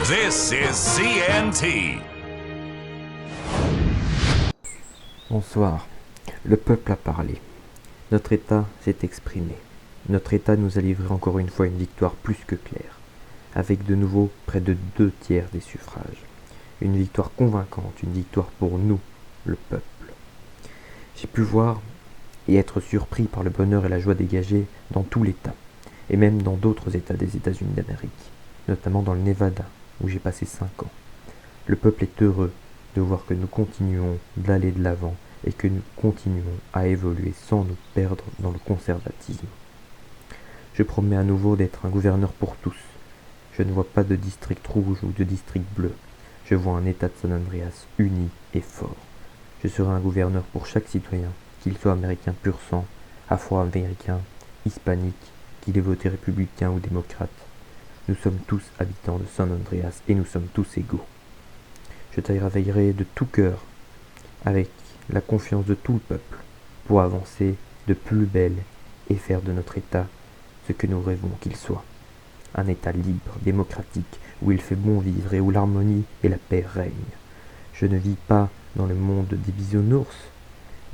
This is CNT. Bonsoir. Le peuple a parlé. Notre État s'est exprimé. Notre État nous a livré encore une fois une victoire plus que claire, avec de nouveau près de 2/3 des suffrages. Une victoire convaincante, une victoire pour nous, le peuple. J'ai pu voir et être surpris par le bonheur et la joie dégagés dans tout l'État, et même dans d'autres États des États-Unis d'Amérique, notamment dans le Nevada, où j'ai passé 5 ans. Le peuple est heureux de voir que nous continuons d'aller de l'avant et que nous continuons à évoluer sans nous perdre dans le conservatisme. Je promets à nouveau d'être un gouverneur pour tous. Je ne vois pas de district rouge ou de district bleu. Je vois un État de San Andreas uni et fort. Je serai un gouverneur pour chaque citoyen, qu'il soit américain pur sang, afro-américain, hispanique, qu'il ait voté républicain ou démocrate. Nous sommes tous habitants de San Andreas et nous sommes tous égaux. Je travaillerai de tout cœur, avec la confiance de tout le peuple, pour avancer de plus belle et faire de notre État ce que nous rêvons qu'il soit. Un État libre, démocratique, où il fait bon vivre et où l'harmonie et la paix règnent. Je ne vis pas dans le monde des bisounours,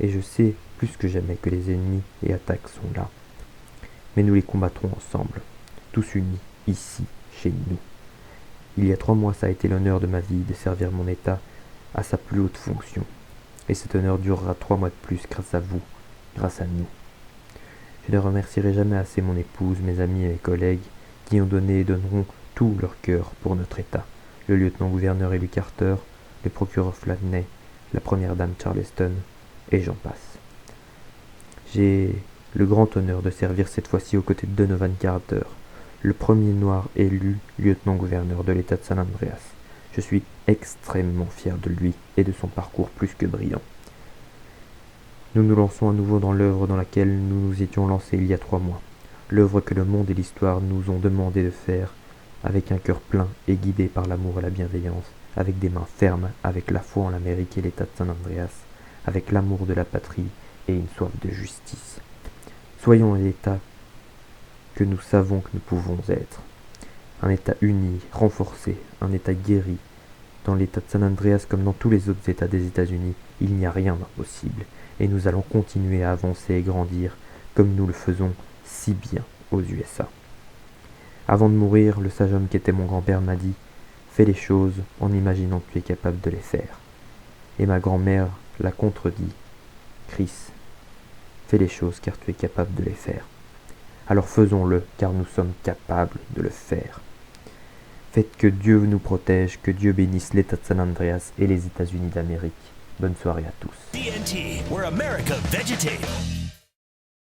et je sais plus que jamais que les ennemis et attaques sont là. Mais nous les combattrons ensemble, tous unis, ici, chez nous. Il y a 3 mois, ça a été l'honneur de ma vie de servir mon État à sa plus haute fonction. Et cet honneur durera 3 mois de plus grâce à vous, grâce à nous. Je ne remercierai jamais assez mon épouse, mes amis et mes collègues qui ont donné et donneront tout leur cœur pour notre État. Le lieutenant-gouverneur Élu Carter, le procureur Flavney, la première dame Charleston, et j'en passe. J'ai le grand honneur de servir cette fois-ci aux côtés de Donovan Carter, le premier noir élu lieutenant-gouverneur de l'État de San Andreas. Je suis extrêmement fier de lui et de son parcours plus que brillant. Nous nous lançons à nouveau dans l'œuvre dans laquelle nous nous étions lancés il y a 3 mois. L'œuvre que le monde et l'histoire nous ont demandé de faire avec un cœur plein et guidé par l'amour et la bienveillance, avec des mains fermes, avec la foi en l'Amérique et l'État de San Andreas, avec l'amour de la patrie et une soif de justice. Soyons un État que nous savons que nous pouvons être. Un État uni, renforcé, un État guéri. Dans l'État de San Andreas comme dans tous les autres États des États-Unis, il n'y a rien d'impossible, et nous allons continuer à avancer et grandir comme nous le faisons si bien aux USA. Avant de mourir, le sage homme qui était mon grand-père m'a dit « Fais les choses en imaginant que tu es capable de les faire ». Et ma grand-mère l'a contredit « Chris, fais les choses car tu es capable de les faire ». Alors faisons-le car nous sommes capables de le faire. Faites que Dieu nous protège, que Dieu bénisse l'État de San Andreas et les États-Unis d'Amérique. Bonne soirée à tous. CNT, where America vegetates.